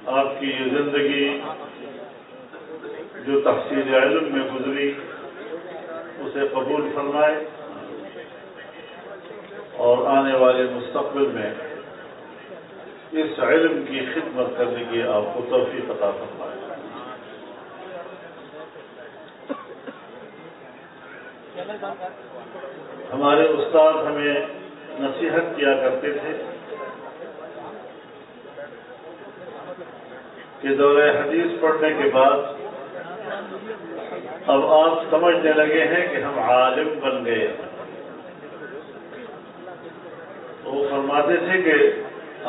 آپ کی یہ زندگی جو تحصیل علم میں گزری اسے قبول فرمائے اور آنے والے مستقبل میں اس علم کی خدمت کرنے کی آپ کو توفیق عطا فرمائے۔ ہمارے استاد ہمیں نصیحت کیا کرتے تھے کہ دورہ حدیث پڑھنے کے بعد اب آپ سمجھنے لگے ہیں کہ ہم عالم بن گئے۔ تو وہ فرماتے تھے کہ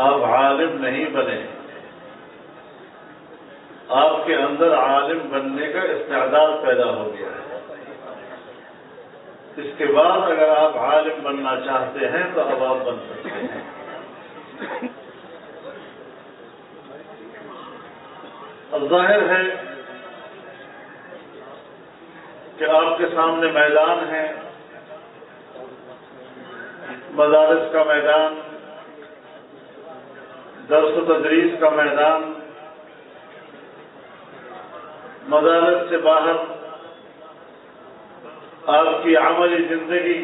آپ عالم نہیں بنے، آپ کے اندر عالم بننے کا استعداد پیدا ہو گیا ہے۔ اس کے بعد اگر آپ عالم بننا چاہتے ہیں تو اب آپ بن سکتے ہیں۔ اب ظاہر ہے کہ آپ کے سامنے میدان ہے، مدارس کا میدان، درس و تدریس کا میدان، مدارس سے باہر آپ کی عملی زندگی،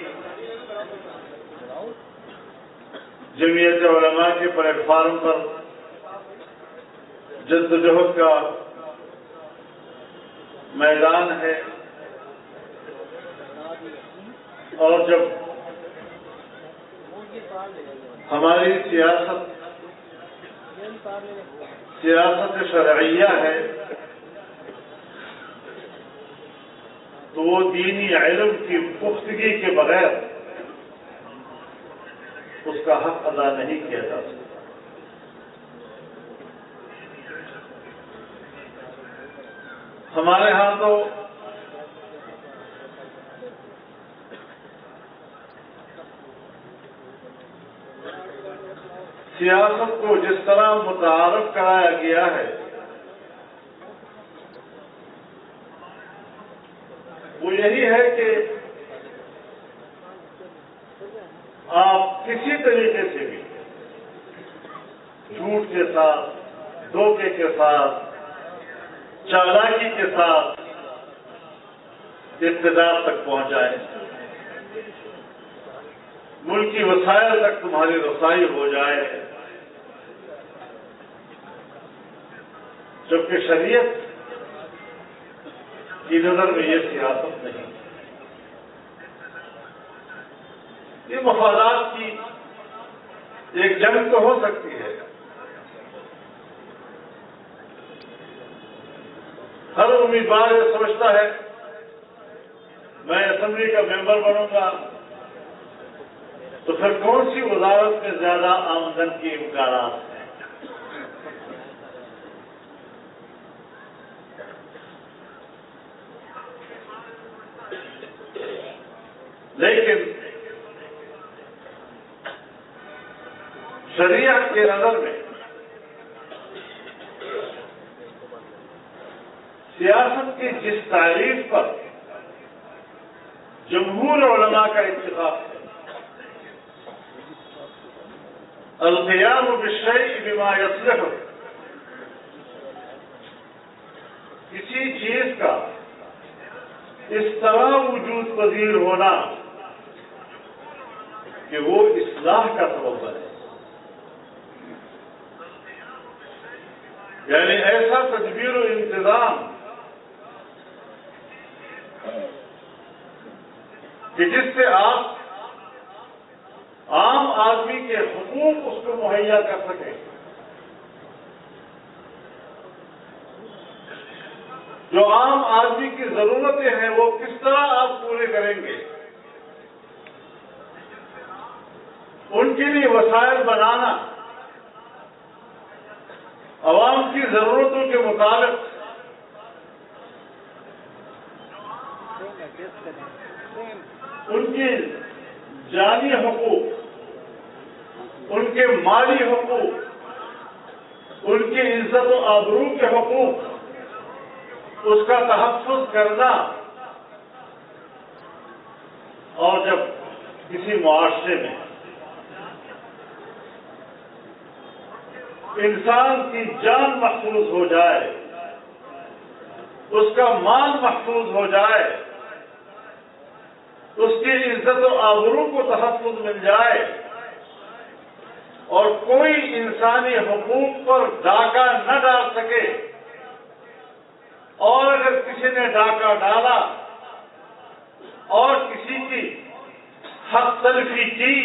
جمعیت علماء کے پلیٹ فارم پر جد و جہد کا میدان ہے۔ اور جب ہماری سیاست شرعیہ ہے تو وہ دینی علم کی پختگی کے بغیر اس کا حق ادا نہیں کیا جا سکتا۔ ہمارے ہاں تو سیاست کو جس طرح متعارف کرایا گیا ہے وہ یہی ہے کہ آپ کسی طریقے سے بھی جھوٹ کے ساتھ، دھوکے کے ساتھ، چالاکی کے ساتھ اقتدار تک پہنچ جائیں، ملکی وسائل تک تمہاری رسائی ہو جائے، جبکہ شریعت کی نظر میں یہ سیاست نہیں، یہ مفادات کی ایک جنگ تو ہو سکتی ہے۔ ہر امیدوار یہ سمجھتا ہے میں اسمبلی کا ممبر بنوں گا تو پھر کون سی وزارت میں زیادہ آمدن کے امکانات ہیں۔ لیکن شریعت کے نظر میں سیاست کی جس تعریف پر جمہور علماء کا اتفاق ہے، القیام بالشیء بما یصلح، کسی چیز کا اس طرح وجود پذیر ہونا کہ وہ اصلاح کا سبب بنے، یعنی ایسا تدبیر و انتظام کہ جس سے آپ عام آدمی کے حقوق اس کو مہیا کر سکیں، جو عام آدمی کی ضرورتیں ہیں وہ کس طرح آپ پورے کریں گے، ان کے لیے وسائل بنانا، عوام کی ضرورتوں کے مطابق ان کی جانی حقوق، ان کے مالی حقوق، ان کی عزت و آبرو کے حقوق، اس کا تحفظ کرنا، اور جب کسی معاشرے میں انسان کی جان محفوظ ہو جائے، اس کا مال محفوظ ہو جائے، اس کی عزت و آبرو کو تحفظ مل جائے، اور کوئی انسانی حقوق پر ڈاکہ نہ ڈال سکے، اور اگر کسی نے ڈاکہ ڈالا اور کسی کی حق تلفی کی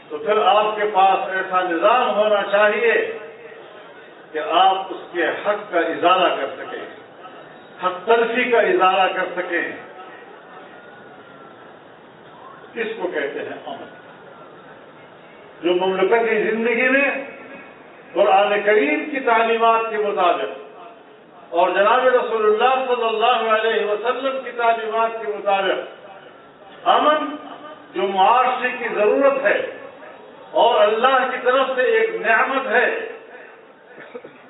تو پھر آپ کے پاس ایسا نظام ہونا چاہیے کہ آپ اس کے حق کا ازالہ کر سکیں، حق تلفی کا ازالہ کر سکیں۔ اس کو کہتے ہیں امن، جو مملکت کی زندگی میں قرآن کریم کی تعلیمات کے مطابق اور جناب رسول اللہ صلی اللہ علیہ وسلم کی تعلیمات کے مطابق امن جو معاشرے کی ضرورت ہے اور اللہ کی طرف سے ایک نعمت ہے،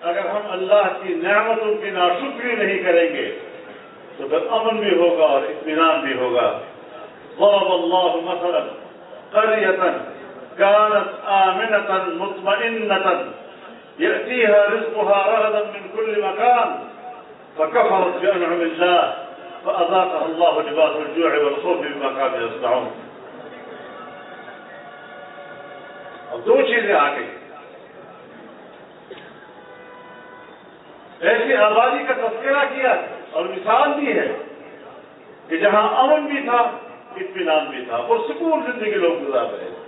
اگر ہم اللہ کی نعمتوں کی ناشکری نہیں کریں گے تو پھر امن بھی ہوگا اور اطمینان بھی ہوگا۔ ضرب اللہ مثلا قرية كانت آمنة مطمئنة يأتيها رزقها رغدا من كل مكان فكفرت بأنعم الله فأذاقها الله لباس الجوع والخوف بما كانوا يصنعون۔ اب دو چیزیں آ گئی، ایسی آبادی کا تذکرہ کیا اور مثال دی ہے کہ جہاں امن بھی تھا، اطمینان بھی تھا، اور سکون زندگی لوگ گزار رہے تھے،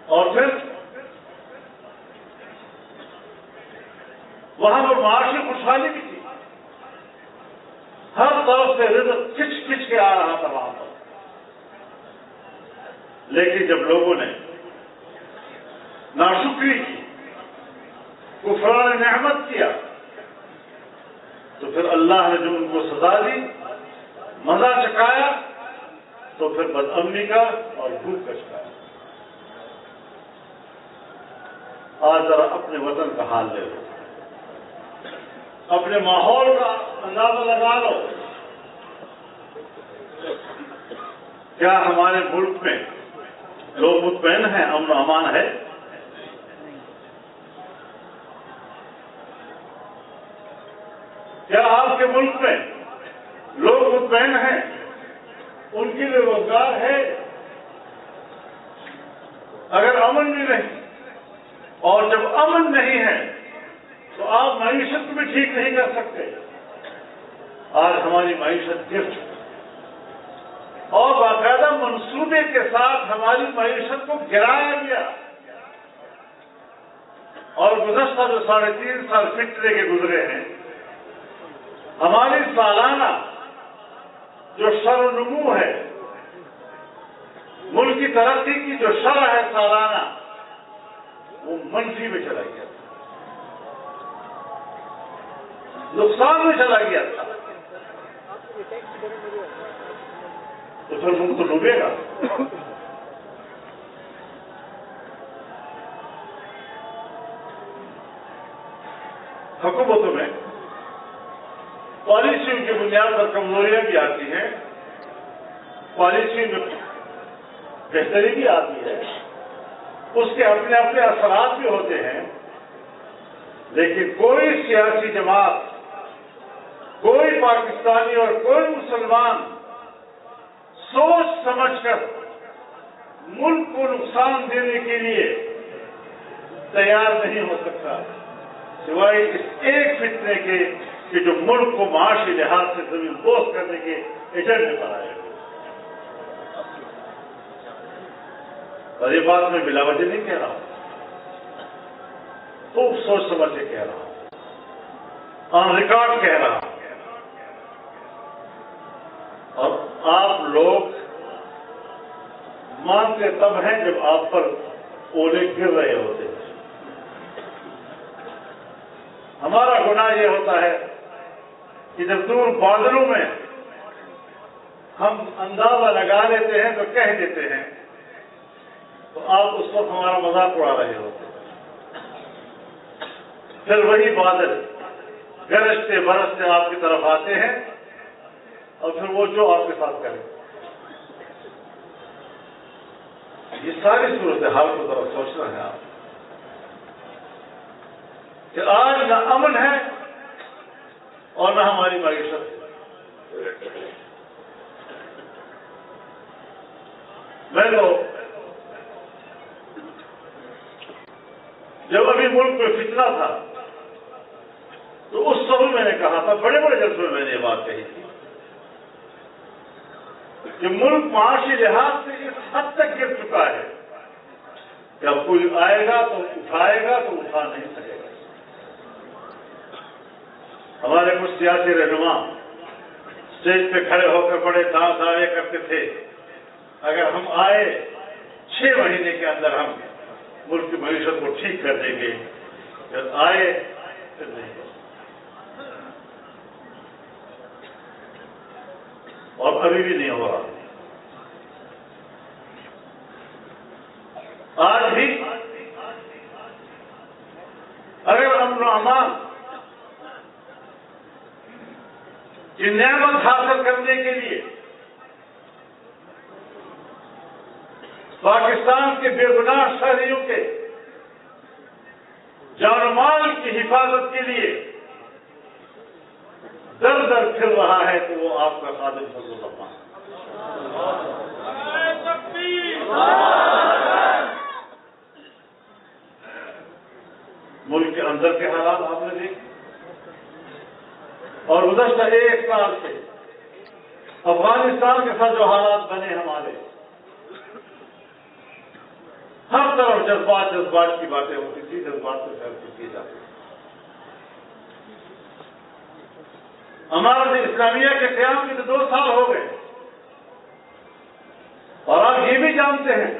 اور پھر وہاں پر معاشی خوشحالی بھی تھی، ہر طرف سے رزق کھچ کھچ کے آ رہا تھا وہاں پر۔ لیکن جب لوگوں نے ناشکری کی، کفران نعمت کیا، تو پھر اللہ نے جو ان کو سزا دی، مزہ چکایا، تو پھر بدامنی کا اور بھوک کا چکایا۔ آج ذرا اپنے وطن کا حال لے لو، اپنے ماحول کا اندازہ لگا لو، کیا ہمارے ملک میں لوگ مطمئن ہیں، امن و امان ہے؟ کیا آپ کے ملک میں لوگ مطمئن ہیں، ان کے لیے روزگار ہے؟ اگر امن بھی نہیں، اور جب امن نہیں ہے تو آپ معیشت کو بھی ٹھیک نہیں کر سکتے۔ آج ہماری معیشت گر چکی اور باقاعدہ منصوبے کے ساتھ ہماری معیشت کو گرایا گیا، اور گزشتہ جو 3.5 سال فٹرے کے گزرے ہیں، ہماری سالانہ جو شرح نمو ہے، ملک کی ترقی کی جو شرح ہے سالانہ، وہ منفی میں چلا گیا تھا، نقصان میں چلا گیا تھا۔ تو پھر ملک تو ڈوبے گا۔ حکومتوں میں پالیسیوں کی بنیاد پر کمزوریاں بھی آتی ہیں، پالیسی میں بہتری بھی آتی ہے، اس کے اپنے اپنے اثرات بھی ہوتے ہیں، لیکن کوئی سیاسی جماعت، کوئی پاکستانی اور کوئی مسلمان سوچ سمجھ کر ملک کو نقصان دینے کے لیے تیار نہیں ہو سکتا، سوائے اس ایک فتنے کے کہ جو ملک کو معاشی لحاظ سے زمین بوس کرنے کے ایجنڈے پر آئے۔ اور یہ بات میں بلا وجہ نہیں کہہ رہا ہوں، خوب سوچ سمجھ کے کہہ رہا ہوں، آن ریکارڈ کہہ رہا ہوں۔ اور آپ لوگ مانتے تب ہیں جب آپ پر اولے گر رہے ہوتے ہیں۔ ہمارا گناہ یہ ہوتا ہے کہ جب دور بادلوں میں ہم اندازہ لگا لیتے ہیں تو کہہ دیتے ہیں، تو آپ اس وقت ہمارا مذاق اڑا رہے ہوتے ہیں۔ پھر وہی بادل گرجتے برستے آپ کی طرف آتے ہیں، اور پھر وہ جو آپ کے ساتھ کریں۔ یہ ساری صورتحال کو ذرا سوچنا ہے آپ کہ آج نہ امن ہے اور نہ ہماری معیشت ہے۔ میں تو جب ابھی ملک میں فتنہ تھا تو اس وقت میں نے کہا تھا، بڑے بڑے جلسوں میں نے یہ بات کہی تھی کہ ملک معاشی لحاظ سے اس حد تک گر چکا ہے کہ اب کوئی آئے گا تو اٹھائے گا تو اٹھا نہیں سکے گا۔ ہمارے کچھ سیاسی رہنما اسٹیج پہ کھڑے ہو کر بڑے دعوے کرتے تھے، اگر ہم آئے 6 مہینے کے اندر ہم ملک کی معیشت کو ٹھیک کر دیں گے، جب آئے پھر نہیں، اور ابھی بھی نہیں ہو رہا۔ آج بھی اگر امن و امان کی نعمت حاصل کرنے کے لیے پاکستان کے بے گناہ شہریوں کے جان و مال کی حفاظت کے لیے در در پھر رہا ہے تو وہ آپ کا خادم فضل الرحمان۔ ملک کے اندر کے حالات آپ نے دیکھے، اور گزشتہ 1 سال سے افغانستان کے ساتھ جو حالات بنے ہمارے، ہر طرف جذبات کی باتیں ہوتی تھی، جذبات سے فیصلے کیے جاتے تھے۔ امارت اسلامیہ کے قیام کے تو 2 سال ہو گئے، اور آپ یہ بھی جانتے ہیں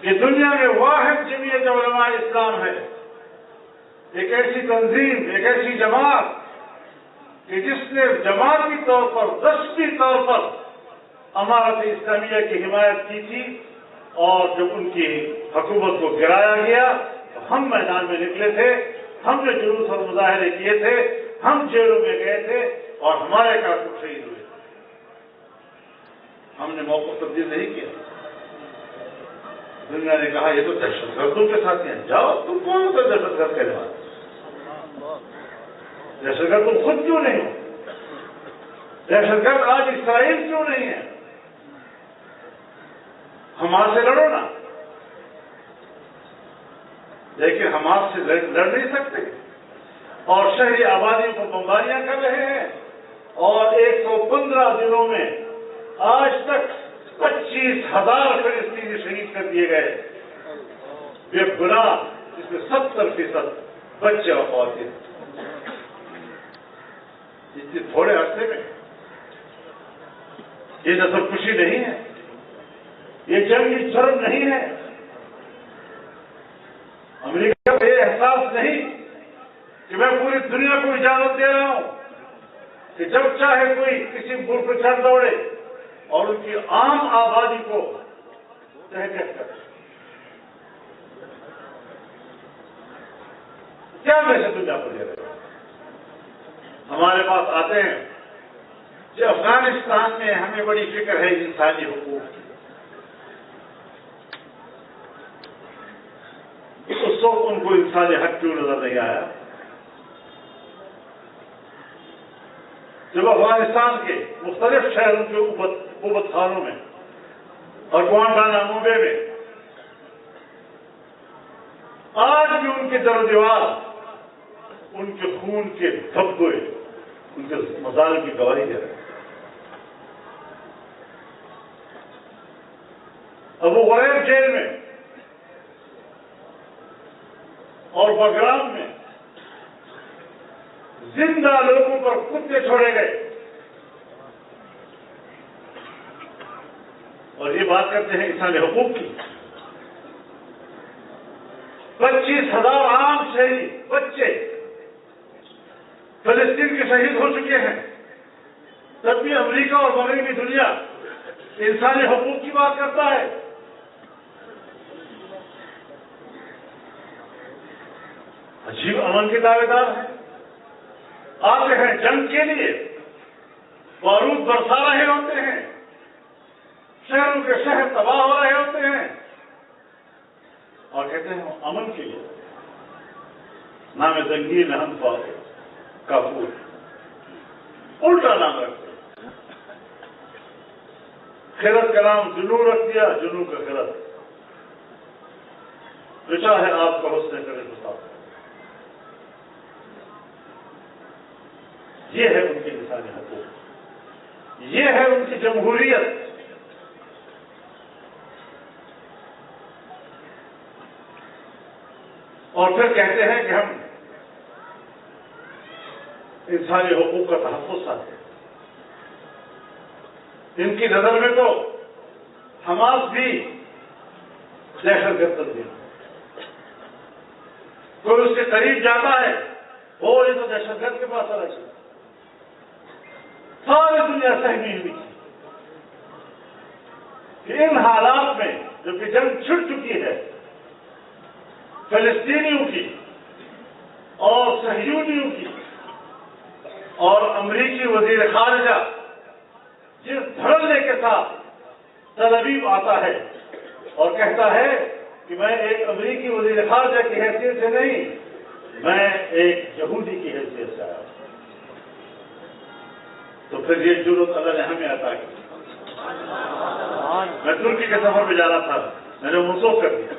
کہ دنیا میں واحد جمعیت علماء اسلام ہے، ایک ایسی تنظیم، ایک ایسی جماعت کہ جس نے جماعتی طور پر، دستی طور پر امارت اسلامیہ کی حمایت کی تھی، اور جب ان کی حکومت کو گرایا گیا تو ہم میدان میں نکلے تھے، ہم نے جلوس اور مظاہرے کیے تھے، ہم جیلوں میں گئے تھے، اور ہمارے کارکن شہید ہوئے تھے۔ ہم نے موقف تبدیل نہیں کیا۔ دنیا نے کہا یہ تو دہشت گردوں کے ساتھ ہیں، جاؤ تم کون ہو دہشت گرد کہنے والے؟ دہشت گرد تم خود کیوں نہیں ہو؟ دہشت گرد آج اسرائیل کیوں نہیں ہے؟ حماس سے لڑو نا، لیکن حماس سے لڑ نہیں سکتے، اور شہری آبادی کو بمباریاں کر رہے ہیں، اور 115 دنوں میں آج تک 25,000 فلسطینی شہید کر دیے گئے، بے گناہ، جس میں 70% بچے اور خواتین۔ اتنے تھوڑے عرصے میں یہ نسل کشی نہیں ہے، یہ جنگی جرم نہیں ہے۔ امریکہ کو یہ احساس نہیں کہ میں پوری دنیا کو اجازت دے رہا ہوں کہ جب چاہے کوئی کسی ملک پہ چڑھ دوڑے اور ان کی عام آبادی کو تحقیق کرے۔ کیا ویسے دنیا کو دے رہے ہیں؟ ہمارے پاس آتے ہیں کہ افغانستان میں ہمیں بڑی فکر ہے انسانی حقوق کی۔ اس وقت ان کو انسانی حق کیوں نظر نہیں آیا؟ جب افغانستان کے مختلف شہروں کے قوت خانوں میں اور گوانٹانامو بے میں آج بھی ان کے در و دیوار، ان کے خون کے دھبے، ان کے مظالم کی گواہی دے رہے ہیں۔ ابو غریب جیل میں اور بگرام میں زندہ لوگوں پر کتے چھوڑے گئے، اور یہ بات کرتے ہیں انسانی حقوق کی۔ 25,000 عام شہید بچے فلسطین کے شہید ہو چکے ہیں، تب بھی امریکہ اور مغربی دنیا انسانی حقوق کی بات کرتا ہے۔ عجیب امن کے دعوے دار ہیں، آتے ہیں جنگ کے لیے، بارود برسا رہے ہوتے ہیں، شہروں کے شہر تباہ ہو رہے ہوتے ہیں اور کہتے ہیں امن کے لیے نام زنگیر نہم کافور، الٹا نام رکھتے ہیں۔ خرد کا نام جنو رکھ دیا، جنو کا خرد، جو چاہے آپ کا حسن کرے تو صاف۔ یہ ہے ان کی انسانی حقوق، یہ ہے ان کی جمہوریت۔ اور پھر کہتے ہیں کہ ہم انسانی حقوق کا تحفظ چاہتے ہیں۔ ان کی نظر میں تو حماس بھی دہشت گرد تنظیم، کوئی اس کے قریب جاتا ہے وہ یہ تو دہشت گرد کے پاس آ رہی ہے۔ ساری دنیا سہمی ہوئی کہ ان حالات میں جو کہ جنگ چھڑ چکی ہے فلسطینیوں کی اور صہیونیوں کی، اور امریکی وزیر خارجہ جس دھڑلے کے ساتھ تل ابیب آتا ہے اور کہتا ہے کہ میں ایک امریکی وزیر خارجہ کی حیثیت سے نہیں، میں ایک یہودی کی حیثیت سے آیا، تو پھر یہ جرأت اللہ نے ہمیں عطا کی۔ میں ترکی کے سفر پہ جانا تھا، میں نے منسوخ کر دیا،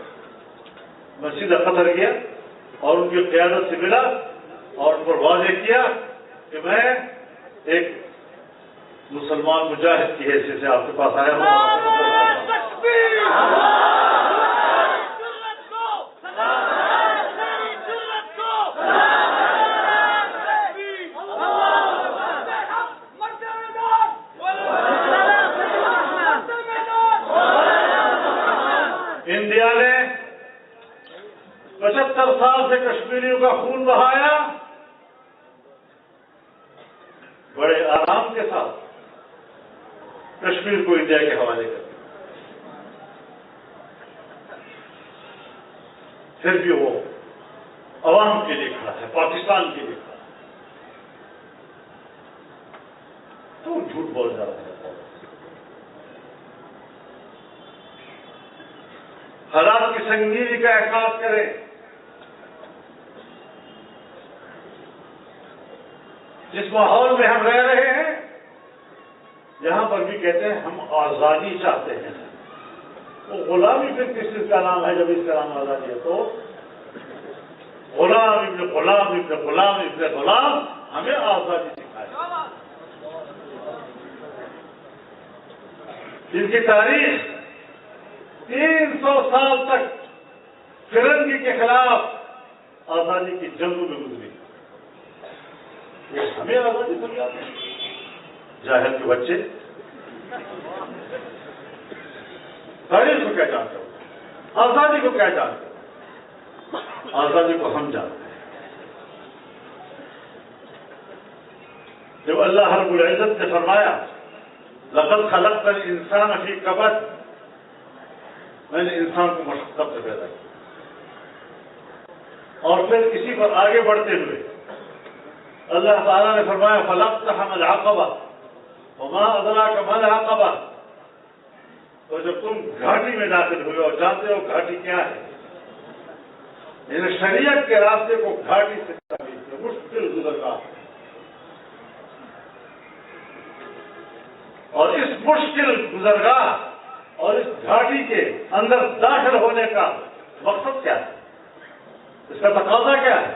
میں سیدھا قطر گیا اور ان کی قیادت سے ملا اور ان پر واضح کیا کہ میں ایک مسلمان مجاہد کی حیثیت سے آپ کے پاس آیا ہوں۔ انڈیا نے 75 سال سے کشمیریوں کا خون بہایا، بڑے آرام کے ساتھ کشمیر کو انڈیا کے حوالے کر دیا، پھر بھی وہ عوام کے لیے کھڑا ہے، پاکستان کے لیے کھڑا ہے، تو جھوٹ بول جا رہا ہے۔ حالات کی سنگینی کا احساس کریں۔ جس ماحول میں ہم رہ رہے ہیں یہاں پر بھی کہتے ہیں ہم آزادی چاہتے ہیں، وہ غلامی پھر کس چیز کا نام ہے جب اس کا نام آزادی ہے؟ تو غلام ابن غلام ابن غلام ابن غلام ہمیں آزادی سکھائے، جن کی تاریخ 300 سال تک فرنگی کے خلاف آزادی کی جنگوں میں گزری، ہمیں آزادی سمجھاتے ہیں؟ جاہل کے بچے تاریخ کو کیا جانتے ہو، آزادی کو کیا جانتے ہو؟ آزادی کو ہم جانتے ہیں۔ جب اللہ رب العزت نے فرمایا لقد خلقت الانسان فی کبد، میں نے انسان کو مشقت سے پیدا کیا، اور پھر اسی پر آگے بڑھتے ہوئے اللہ تعالیٰ نے فرمایا فلاقتحم العقبہ وما ادراک ما العقبہ، تو جب تم گھاٹی میں داخل ہوئے اور جانتے ہو گھاٹی کیا ہے، یعنی شریعت کے راستے کو گھاٹی سے مشکل گزرگاہ، اور اس مشکل گزرگاہ اور اس گھاٹی کے اندر داخل ہونے کا مقصد کیا ہے، اس کا تقاضا کیا ہے؟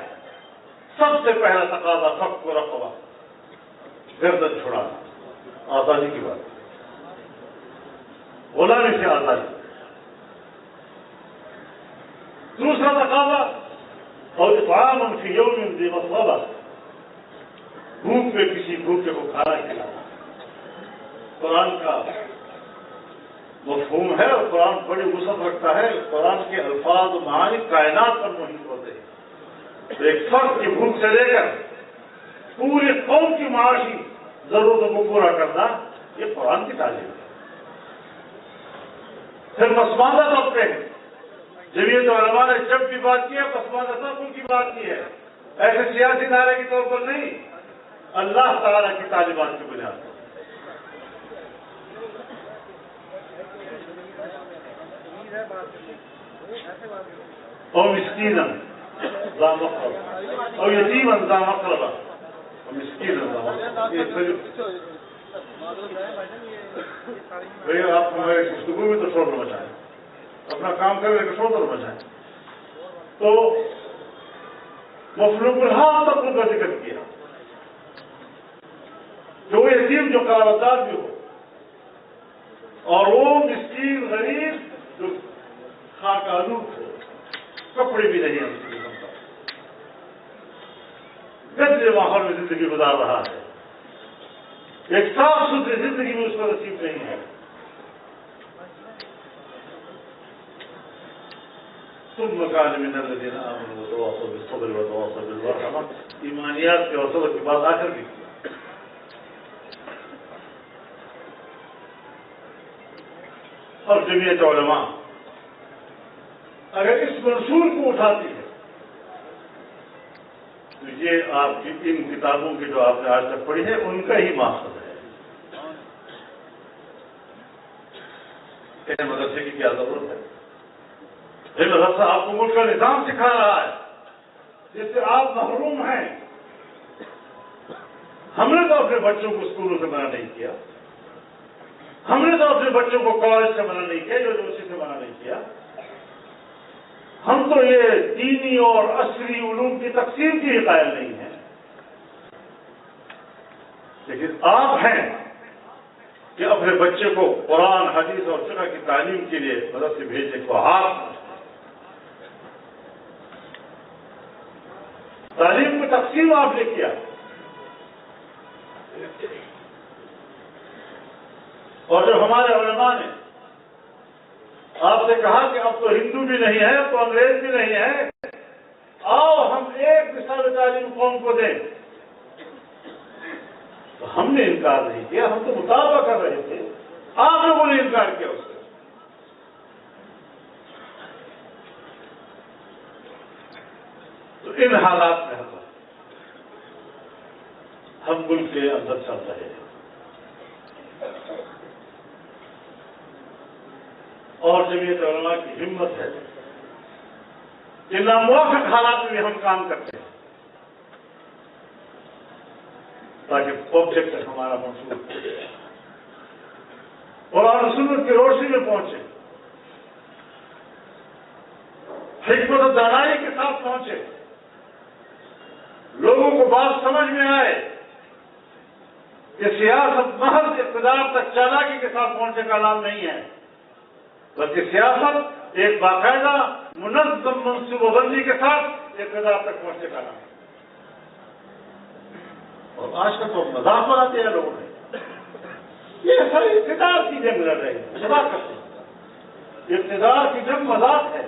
سب سے پہلا تقاضا سب کو رقبہ، گردن چھڑانا، آزادی کی بات، غلامی سے آزادی۔ دوسرا تقاضا اور اطعام فی یوم ذی مسغبہ، بھوک پہ کسی بھوکے کو کھانا کھلانا۔ قرآن کا مفہوم ہے اور قرآن بڑی وسعت رکھتا ہے، قرآن کے الفاظ و معانی کائنات پر محیط ہوتے ہیں، تو ایک فرد کی بھوک سے لے کر پوری قوم کی معاشی ضرورتوں کو پورا کرنا یہ قرآن کی تعلیم ہے۔ پھر پسماندہ طبقے ہیں، جمعیت علماء نے جب بھی بات کی ہے پسماندہ طبقوں کی بات کی ہے، ایسے سیاسی نعرے کے طور پر نہیں، اللہ تعالیٰ کی تعلیمات کی بنیاد پر۔ او مسکینا ذا مقربہ او یتیما ذا مقربہ او مسکینا ذا مقربہ. بھیا آپ ہمارے گفتگو میں تو شور مچائیں, اپنا کام کرنے کا شور مچائیں. تو مفلوق الحال تک ان کا ذکر کیا, جو یتیم جو قرابتدار بھی ہو, اور وہ مسکین غریب جو خاک آلود ہو, کپڑے بھی نہیں ہیں, گندے ماحول میں زندگی گزار رہا ہے, ایک صاف ستھری زندگی میں اس کو نصیب نہیں ہے. تم مکان من الذین آمنوا وتواصوا بالصبر وتواصوا بالمرحمہ, ایمانیات کے اور صبر کی بات آخر بھی. اور جمعیت علماء اگر اس منصور کو اٹھاتی ہے تو یہ آپ کی ان کتابوں کی جو آپ نے آج تک پڑھی ہے ان کا ہی مقصد ہے. کہ مدرسے کی کیا ضرورت ہے؟ یہ مدرسہ آپ کو ملک کا نظام سکھا رہا ہے جس سے آپ محروم ہیں. ہم نے تو اپنے بچوں کو اسکولوں سے منع نہیں کیا, ہم نے تو اپنے بچوں کو کالج سے منع نہیں کیا, یونیورسٹی سے منع نہیں کیا. ہم تو یہ دینی اور عصری علوم کی تقسیم کی ہی قائل نہیں ہیں. لیکن آپ ہیں کہ اپنے بچے کو قرآن حدیث اور فقہ کی تعلیم کے لیے مدرسے بھیجنے کو ہاتھ, تعلیم کی تقسیم آپ نے کیا. اور جب ہمارے علماء نے آپ سے کہا کہ اب تو ہندو بھی نہیں ہے, اب تو انگریز بھی نہیں ہے, آؤ ہم ایک مثال تعلیم قوم کو دیں, تو ہم نے انکار نہیں کیا, ہم تو مطالبہ کر رہے تھے, آپ لوگوں نے انکار کیا اس سے. تو ان حالات میں ہم ملک کے اندر چل رہے ہیں, اور جمعیت علماء کی ہمت ہے کہ ناموافق حالات میں بھی ہم کام کرتے ہیں تاکہ آبجیکٹ ہمارا منصوبہ قرآن و سنت کی روشنی میں پہنچے, حکمت و دانائی کے ساتھ پہنچے, لوگوں کو بات سمجھ میں آئے کہ سیاست محض اقتدار تک چالاکی کے ساتھ پہنچنے کا نام نہیں ہے, بلکہ سیاست ایک باقاعدہ منظم منصوبہ بندی کے ساتھ اقتدار تک پہنچنے کا نام ہے. اور آج کل تو مذاق بناتے ہیں لوگوں نے, یہ سر اقتدار کی جنگ لڑ رہے ہیں, مذاق کرتے ہیں. اقتدار کی جنگ مذاق ہے,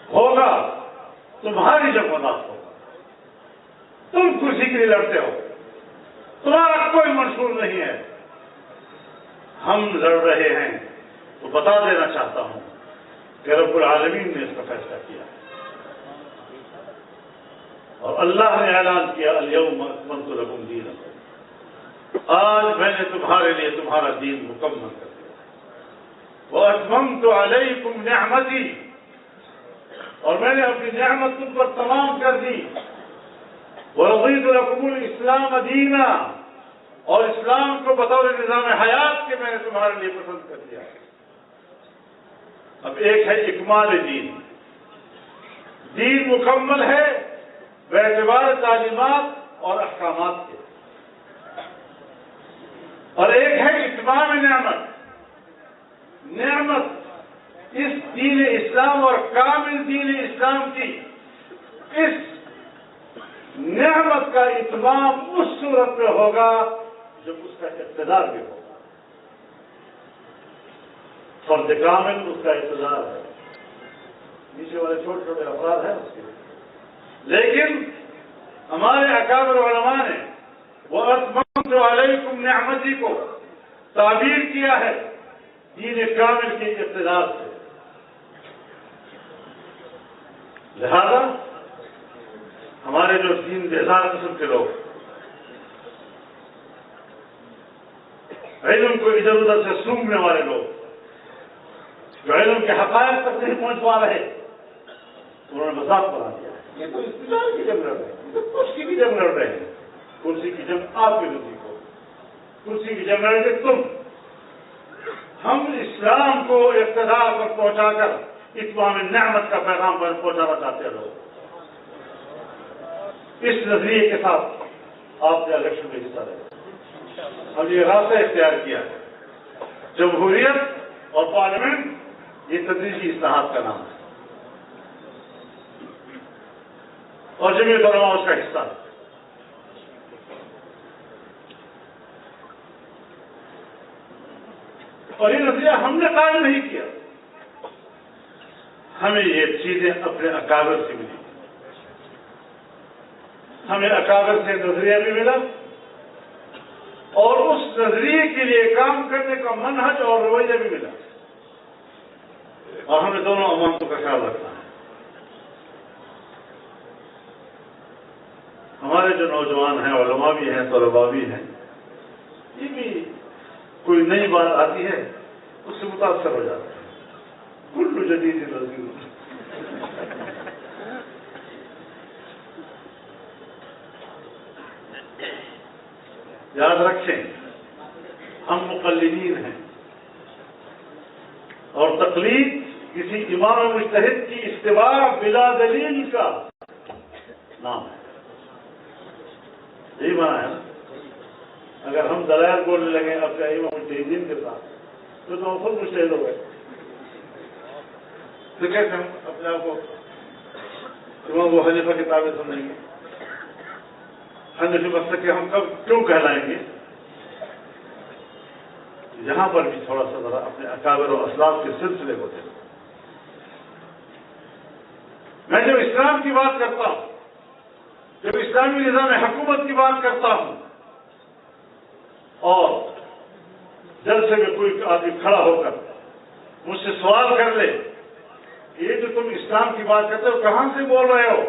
ہوگا تمہاری جنگ مذاق ہوگا. تم کرسی کے لیے لڑتے ہو, تمہارا کوئی منصور نہیں ہے. ہم لڑ رہے ہیں تو بتا دینا چاہتا ہوں کہ رب العالمین نے اس کا فیصلہ کیا, اور اللہ نے اعلان کیا الیوم اکملت لکم دینکم, آج میں نے تمہارے لیے تمہارا دین مکمل کر دیا. واتممت علیکم نعمتی, اور میں نے اپنی نعمت تم پر تمام کر دی. ورضیت لکم الاسلام دینا, اور اسلام کو بطور نظام حیات کے میں نے تمہارے لیے پسند کر دیا. اب ایک ہے اکمال دین, دین مکمل ہے باعتبار تعلیمات اور احکامات کے, اور ایک ہے اتمام نعمت. نعمت اس دین اسلام اور کامل دین اسلام کی اس نعمت کا اتمام اس صورت میں ہوگا جب اس کا اقتدار بھی ہوگا. فرد کامل اس کا اقتدار ہے, نیچے والے چھوٹے چھوٹے افراد ہیں اس کے, لیکن ہمارے اکابر علماء نے وہ اتممت علیکم نعمتی کو تعبیر کیا ہے دین کامل کے اقتدار سے. لہذا ہمارے جو دین بیزار قسم کے لوگ علم کو ادھر ادھر سے سونگنے والے لوگ, جو علم کے حقائق تک نہیں پہنچ پا رہے انہوں نے مذاق بنا دیا. یہ تو استدلال کی جنگ لڑ رہے ہیں, یہ تو کرسی کی جنگ لڑ رہے ہیں. کرسی کی جنگ آپ کے نزدیک ہو, کرسی کی جنگ لڑ کے تم. ہم اسلام کو اقتدار پر پہنچا کر اتمام نعمت کا پیغام پر پہنچانا چاہتے لوگ. اس نظریے کے ساتھ آپ نے الیکشن میں حصہ لیا. ہم یہ راستہ اختیار کیا ہے. جمہوریت اور پارلیمنٹ یہ تدریجی اصلاحات کا نام ہے, اور جمعیت علماء اس کا حصہ ہے. اور یہ نظریہ ہم نے قائم نہیں کیا, ہمیں یہ چیزیں اپنے اکابر سے ملی. ہمیں اکابر سے نظریہ بھی ملا اور اس نظریے کے لیے کام کرنے کا منہج اور رویہ بھی ملا, اور ہمیں دونوں امانتوں کا خیال رکھنا ہے. ہمارے جو نوجوان ہیں, علماء بھی ہیں, طلباء بھی ہیں, یہ بھی کوئی نئی بات آتی ہے اس سے متاثر ہو جاتے ہیں. کل جدید لذیذ. یاد رکھیں ہم مقلدین ہیں, اور تقلید کسی امام مجتہد کی اتباع بلا دلیل کا نام ہے. یہی مانا ہے نا. اگر ہم دلائل بولنے لگے اپنے امام مجتہدین کے ساتھ تو ہم خود مجتہد ہو گئے. تو کیسے ہم اپنے آپ کو امام ابو حنیفہ کی تابع سمجھیں گے؟ حنفی مسلک کے ہم کب کیوں کہلائیں گے؟ یہاں پر بھی تھوڑا سا ذرا اپنے اکابر و اسلاف کے سلسلے کو دیکھیں. میں جب اسلام کی بات کرتا ہوں, جب اسلامی نظام حکومت کی بات کرتا ہوں, اور جلسے میں کوئی آدمی کھڑا ہو کر مجھ سے سوال کر لے یہ جو تم اسلام کی بات کرتے ہو کہاں سے بول رہے ہو,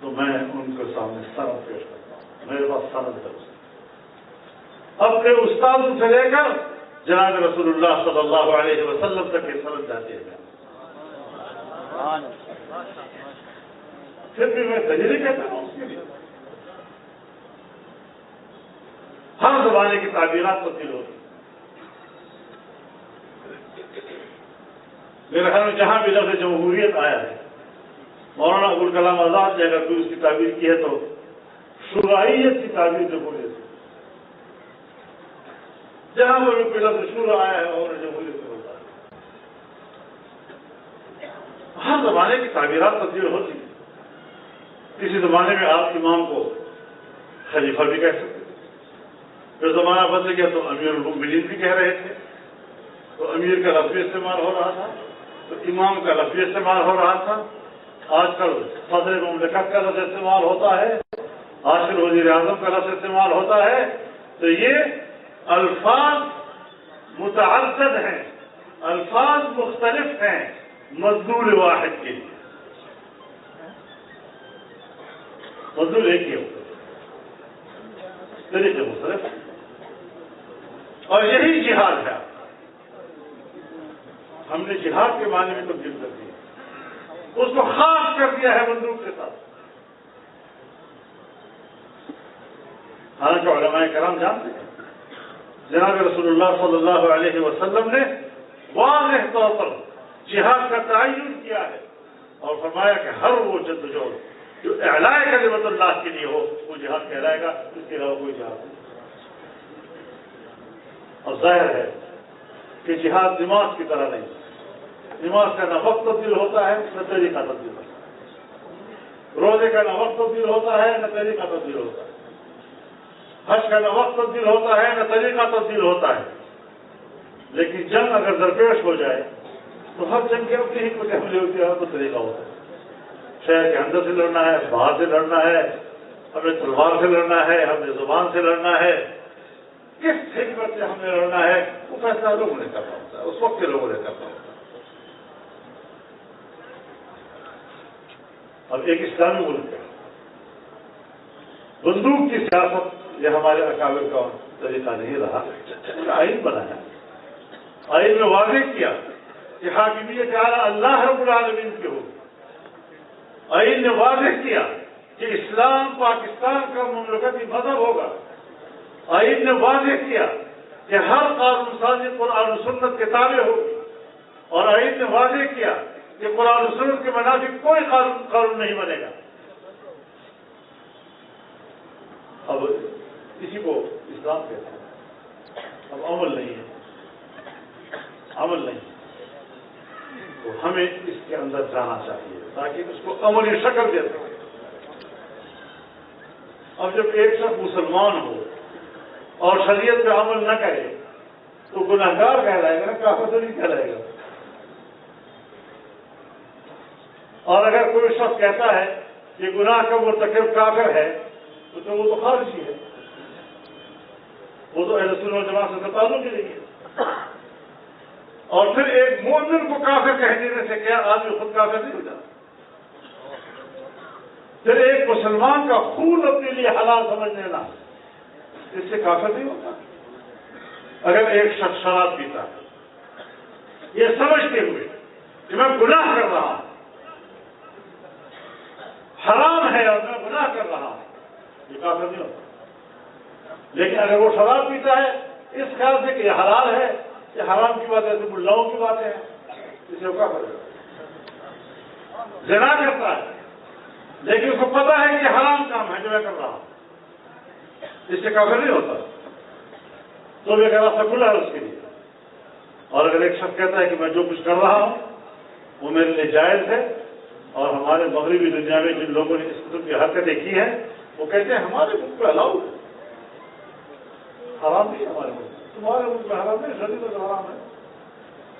تو میں ان کے سامنے سند پیش کرتا ہوں. میرے پاس سند ہے, اپنے استادوں سے لے کر جناب رسول اللہ صلی اللہ علیہ وسلم تک یہ سند جاتے ہیں. پھر بھی میں دلیل کہتا ہوں اس کے لیے. ہر زمانے کی تعبیرات تبدیل ہوتی. میرے خیال میں جہاں بھی لفظ جمہوریت آیا ہے, مولانا ابوالکلام آزاد نے اگر کوئی اس کی تعبیر کی ہے تو شورائیت کی تعبیر جمہوریت ہے. جہاں پر بھی کوئی لفظ شورا آیا ہے اور جمہوریت سے ہوتا ہے. ہر زمانے کی تعبیرات تبدیل ہوتی ہیں. کسی زمانے میں آپ امام کو خلیفہ بھی کہہ سکتے تھے, پھر زمانہ بدل گیا تو امیر المؤمنین بھی کہہ رہے تھے, تو امیر کا لفظ استعمال ہو رہا تھا, تو امام کا لفظ استعمال ہو رہا تھا. آج کل صدر مملکت کا لفظ استعمال ہوتا ہے, آج کل وزیر اعظم کا لفظ استعمال ہوتا ہے. تو یہ الفاظ متعدد ہیں, الفاظ مختلف ہیں مدلول واحد کے لیے. مدلول ایک ہی ہوتا ہے, طریقے مختلف, اور یہی جہاد ہے. ہم نے جہاد کے معنی میں تبدیل کر دیا, اس کو خاص کر دیا ہے بندوق کے ساتھ. حالانکہ علماء کرام جانتے ہیں جناب رسول اللہ صلی اللہ علیہ وسلم نے واضح طور پر جہاد کا تعین کیا ہے اور فرمایا کہ ہر وہ جدوجہد جو اعلاء کلمت اللہ کے لیے ہو وہ جہاد کہلائے گا, اس کے علاوہ کوئی جہاد نہیں. اور ظاہر ہے کہ جہاد نماز کی طرح نہیں. نماز کا نہ وقت تبدیل ہوتا ہے نہ طریقہ تبدیل ہوتا ہے. روزے کا نہ وقت تبدیل ہوتا ہے نہ طریقہ تبدیل ہوتا ہے. حج کا نہ وقت تبدیل ہوتا ہے نہ طریقہ تبدیل ہوتا ہے. لیکن جنگ اگر درپیش ہو جائے تو ہر جنگ کے اپنی ہی کچھ حملے ہوتی ہے تو طریقہ ہوتا ہے. شہر کے اندر سے لڑنا ہے, باہر سے لڑنا ہے, ہمیں تلوار سے لڑنا ہے, ہمیں زبان سے لڑنا ہے, کس حکمت سے ہمیں لڑنا ہے وہ فیصلہ لوگوں نے کرنا ہوتا ہے, اس وقت کے لوگوں نے کرنا ہوتا ہے. اب ایک اسلامی ملک ہے, بندوق کی سیاست یہ ہمارے اکابر کا طریقہ نہیں رہا, آئین بنا ہے. آئین میں واضح کیا کہ حاکمیت اعلیٰ اللہ رب العالمین کی ہوگی۔ آئین نے واضح کیا کہ اسلام پاکستان کا مملکتی مذہب ہوگا۔ آئین نے واضح کیا کہ ہر قانون سازی قرآن و سنت کے تابع ہوگی، اور آئین نے واضح کیا کہ قرآن و سنت کے منافق کوئی قانون نہیں بنے گا۔ اب کسی کو اسلام کہتے ہیں، اب عمل نہیں ہے، عمل نہیں، تو ہمیں اس کے اندر جانا چاہیے تاکہ اس کو عملی شکل دے سکے۔ اب جب ایک شخص مسلمان ہو اور شریعت پہ عمل نہ کرے تو گناہگار کہلائے گا، کافر تو نہیں کہلائے گا۔ اور اگر کوئی شخص کہتا ہے کہ گناہ کا مرتکب کافر ہے تو وہ تو خارجی ہے، وہ تو اہل سنت والجماعت سے تعلق ہی نہیں ہے۔ اور پھر ایک مومن کو کافر کہہ دینے سے کیا آدمی خود کافر نہیں ہو جاتا؟ پھر ایک مسلمان کا خون اپنے لیے حلال سمجھ لینا، اس سے کافر نہیں ہوتا۔ اگر ایک شخص شراب پیتا ہے یہ سمجھتے ہوئے کہ میں گناہ کر رہا ہوں، حرام ہے اور میں گناہ کر رہا ہوں، یہ کافر نہیں ہوتا۔ لیکن اگر وہ شراب پیتا ہے اس خیال سے کہ یہ حلال ہے، یہ حرام کی بات ہے، تو ملاؤں کی باتیں ہیں، اس سے وہ کافر ہے۔ زنا کرتا ہے لیکن اس کو پتا ہے کہ حرام کام ہے جو میں کر رہا ہوں، اس سے کافر نہیں ہوتا۔ تو بھی اگر راستہ کھلا ہے اس کے لیے۔ اور اگر ایک شخص کہتا ہے کہ میں جو کچھ کر رہا ہوں وہ میرے لیے جائز ہے، اور ہمارے مغربی دنیا میں جن لوگوں نے اس قسم کی حرکتیں کی ہیں وہ کہتے ہیں ہمارے ملک میں الاؤ ہے، حرام نہیں ہے ہمارے ملک، تمہارے ملک میں حرام نہیں، شریعت میں حرام ہے،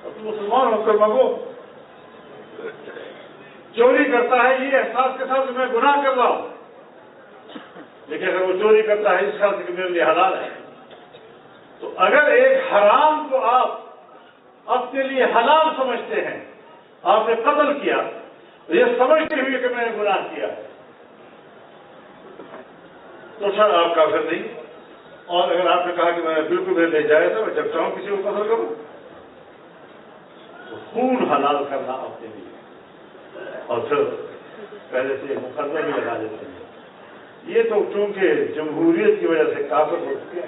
اور تم مسلمان ہو کر مانگو۔ چوری کرتا ہے یہ احساس کے ساتھ کہ میں گناہ کر رہا ہوں، لیکن اگر وہ چوری کرتا ہے اس خیال سے کہ میرے لیے حلال ہے، تو اگر ایک حرام کو آپ اپنے لیے حلال سمجھتے ہیں، آپ نے قتل کیا تو یہ سمجھتے ہوئے کہ میں نے گناہ کیا ہے، تو سر آپ کافر نہیں۔ اور اگر آپ نے کہا کہ میں بالکل میرے لیے جائز ہے، میں جب چاہوں کسی کو قتل کروں، تو خون حلال کرنا اپنے لیے، اور پھر پہلے سے مقدمہ بھی لگا دیتے ہیں۔ یہ تو چونکہ جمہوریت کی وجہ سے کافر ہو چکے ہیں،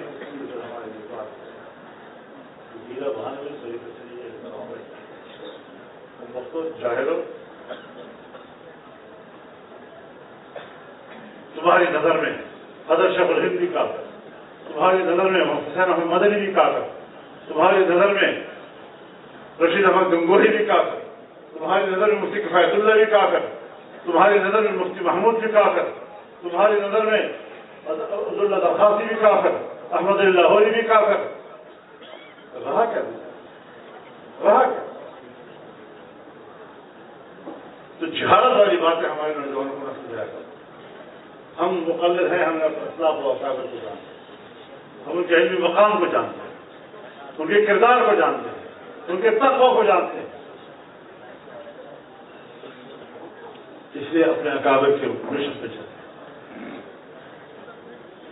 ہمارے پاس گیلا بہانے میں طریقے سے ظاہر تمہاری نظر میں حضرت شیخ الہند بھی کافر، تمہاری نظر میں حسین احمد مدنی بھی کافر، تمہاری نظر میں رشید احمد گنگوہی بھی کافر، تمہاری نظر میں مفتی کفایت اللہ بھی کافر، تمہاری نظر میں مفتی محمود بھی کافر، تمہاری نظر میں عبداللہ درخواسی بھی کافر، احمد اللہ لاہوری بھی کافر۔ رہا کیا؟ تو جہالت والی باتیں ہمارے نوجوانوں کو نہ سمجھایا کریں۔ ہم مقلد ہیں، ہم اپنے اسلاف و اکابر کو جانتے ہیں، ہم ان کے علمی مقام کو جانتے ہیں، ان کے کردار کو جانتے ہیں، ان کے تقویٰ کو جانتے ہیں، اس لیے اپنے اکابر کے مشن پہ چلتے ہیں۔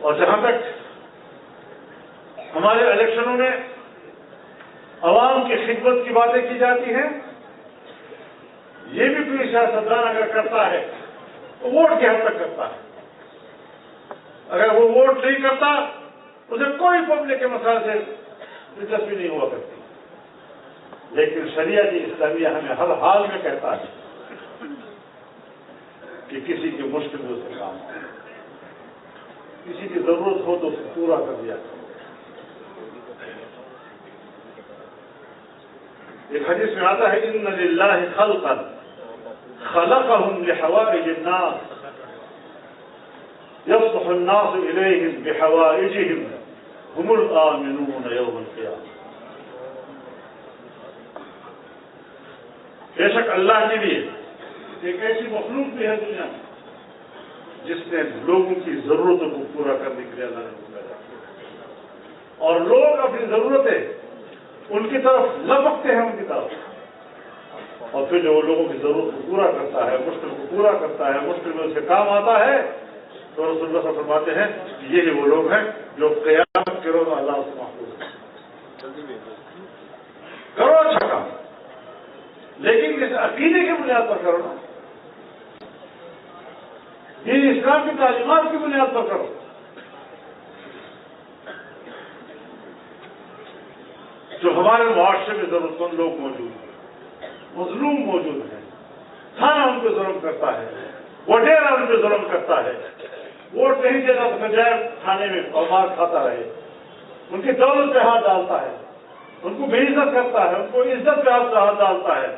اور جہاں تک ہمارے الیکشنوں میں عوام کی خدمت کی باتیں کی جاتی ہیں، یہ بھی کوئی سیاستدان اگر کرتا ہے تو ووٹ کی حد تک کرتا ہے، اگر وہ ووٹ نہیں کرتا اسے کوئی پبلک کے مسائل سے دلچسپی نہیں ہوا کرتی۔ لیکن شریعت اسلامیہ ہمیں ہر حال میں کہتا ہے کہ کسی کی مشکل میں اسے کام ہو، کسی کی ضرورت ہو تو اسے پورا کر دیا۔ ایک حدیث میں آتا ہے ان للہ خلقا خلقهم لحوائج الناس يصلح الناس إليهم بحوائجهم هم الآمنون يوم القيامة۔ بے شک اللہ کے لیے ایک ایسی مخلوق بھی ہے دنیا میں جس نے لوگوں کی ضرورتوں کو پورا کرنے کے لیے اللہ نے بلایا، اور لوگ اپنی ضرورتیں ان کی طرف لپکتے ہیں، ان کی طرف، اور پھر جو وہ لوگوں کی ضرورت کو پورا کرتا ہے، مشکل کو پورا کرتا ہے، مشکل میں اسے کام آتا ہے، تو رسول اللہ صلی اللہ علیہ وسلم فرماتے ہیں کہ یہ وہ لوگ ہیں جو قیامت کے روز اللہ سے محفوظ ہیں۔ کرو اچھا کام، لیکن اس عقیدے کی بنیاد پر کرو نا، دین اسلام کی تعلیمات کی بنیاد پر کرو۔ جو ہمارے معاشرے میں ضرورت مند لوگ موجود ہیں، مظلوم موجود ہیں، تھانہ ان پہ ظلم کرتا ہے، وڈیرا ان پہ ظلم کرتا ہے، ووٹ نہیں دینا تو بجائے تھانے میں اور مار کھاتا رہے، ان کی دولت پہ ہاتھ ڈالتا ہے، ان کو بے عزت کرتا ہے، ان کو عزت پہ ہاتھ ڈالتا ہے،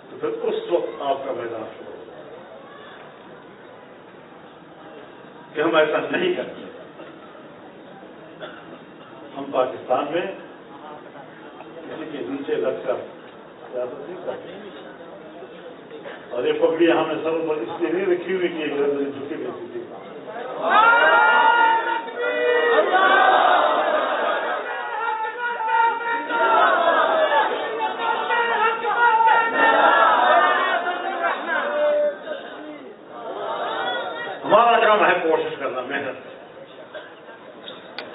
تو پھر اس وقت آپ کا میدان شروع ہوگا کہ ہم ایسا نہیں کرتے۔ ہم پاکستان میں کسی کے نیچے لگ کر سیاست نہیں کرتے، اور یہ پگڑی ہمیں سر پر اس لیے نہیں رکھی ہوئی کہ ایک جھکے بیچی تھی۔ ہمارا کام ہے کوشش کرنا، محنت۔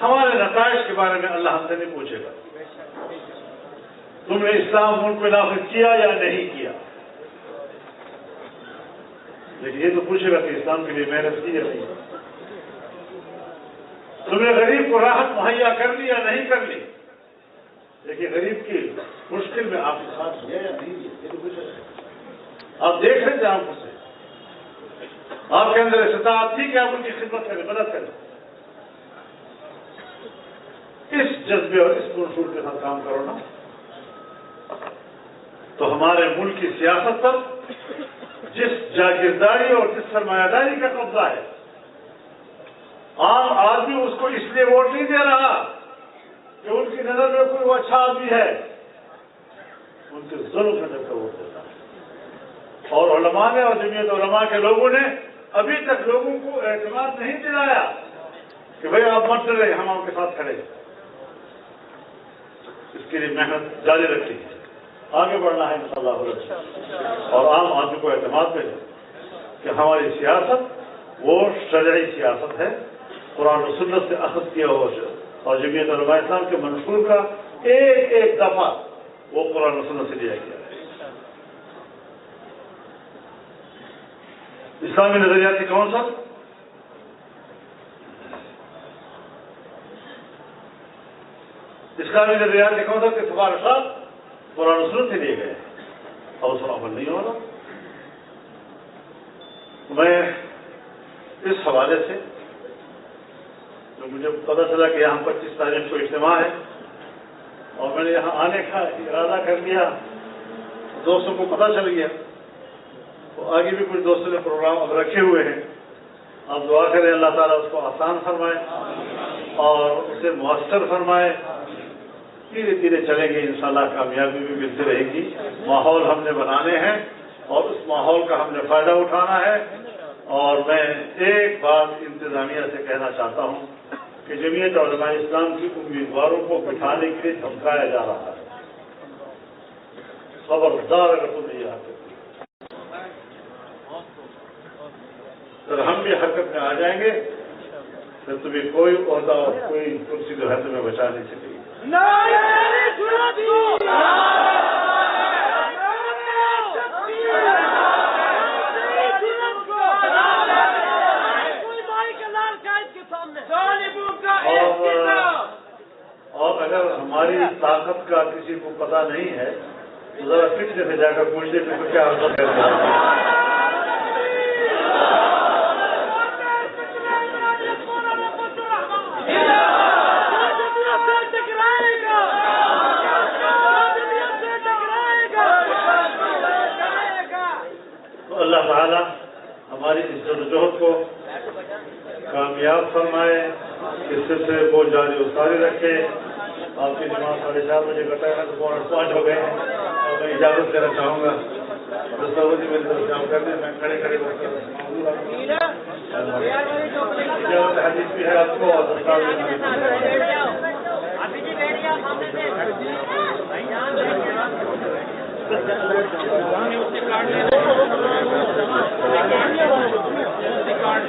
ہمارے نتائج کے بارے میں اللہ ہم سے نہیں پوچھے گا تم نے اسلام ملک میں نافذ کیا یا نہیں کیا، لیکن یہ تو پوچھے گا کہ اسلام کے لیے محنت کی یا نہیں، تم نے غریب کو راحت مہیا کر لی یا نہیں کر لی، لیکن غریب کی مشکل میں آپ کے ساتھ دیا یا نہیں دیا، یہ تو پوچھے گا۔ آپ دیکھ رہے تھے آنکھوں سے، آپ کے اندر استطاعت تھی کہ آپ ان کی خدمت کریں، مدد کریں۔ اس جذبے اور اس منشور کے ساتھ کام کرو نا، تو ہمارے ملک کی سیاست پر جس جاگیرداری اور جس سرمایہ داری کا قبضہ ہے، عام آدمی اس کو اس لیے ووٹ نہیں دے رہا کہ ان کی نظر میں کوئی وہ اچھا آدمی ہے، ان کے ظلم سے نظر کا ووٹ دیتا ہے۔ اور علماء نے اور جمعیت علماء کے لوگوں نے ابھی تک لوگوں کو اعتماد نہیں دلایا کہ بھئی آپ مت ڈرے، ہم آپ کے ساتھ کھڑے ہیں۔ اس کے لیے محنت جاری رکھنی ہے، آگے بڑھنا ہے انشاءاللہ، اور عام آدمی کو اعتماد دے کہ ہماری سیاست وہ شرعی سیاست ہے، قرآن و سنت سے اخذ کیا ہوا اور جمعیت علماء اسلام کے منشور کا ایک ایک دفعہ وہ قرآن و سنت سے لیا گیا ہے۔ اسلامی نظریاتی کونسل اسلامی نظریاتی کونسل کے سفارشات قرآن و سنت سے لیے گئے اور اس پر عمل نہیں ہو رہا۔ میں اس حوالے سے جو مجھے پتا چلا کہ یہاں 25 تاریخ کو اجتماع ہے اور میں نے یہاں آنے کا ارادہ کر لیا، دوستوں کو پتا چل گیا، تو آگے بھی کچھ دوستوں نے پروگرام اب رکھے ہوئے ہیں۔ آپ دعا کریں اللہ تعالیٰ اس کو آسان فرمائے اور اسے مؤثر فرمائے، دھیرے دھیرے چلیں گے انشاءاللہ، کامیابی بھی ملتی رہے گی۔ ماحول ہم نے بنانے ہیں اور اس ماحول کا ہم نے فائدہ اٹھانا ہے۔ اور میں ایک بات انتظامیہ سے کہنا چاہتا ہوں کہ جمعیت علماء اسلام کی امیدواروں کو بٹھانے کے لیے دھمکایا جا رہا ہے، خبردار اگر تم نہیں آتے، اگر ہم بھی حرکت میں آ جائیں گے پھر تمہیں کوئی عہدہ اور کوئی کرسی جو ہے تمہیں بچا نہیں سکے گی۔ اور اگر ہماری طاقت کا کسی کو پتہ نہیں ہے تو ذرا فکر سے جا کر پوچھنے پہ کیا حرکت کرتے ہیں۔ اللہ تعالی ہماری اس جدوجہد کو کامیاب فرمائے، اس سلسلے کو جاری و ساری رکھے۔ آپ کی نماز 4:30 بجے کا ٹائم ہے تو 4:05 ہو گئے اور میں اجازت دینا چاہوں گا، دستاویزی میری طرف سے کرنے میں کھڑے اجازت حدیث بھی ہے آپ کو اور دستاویز کارڈ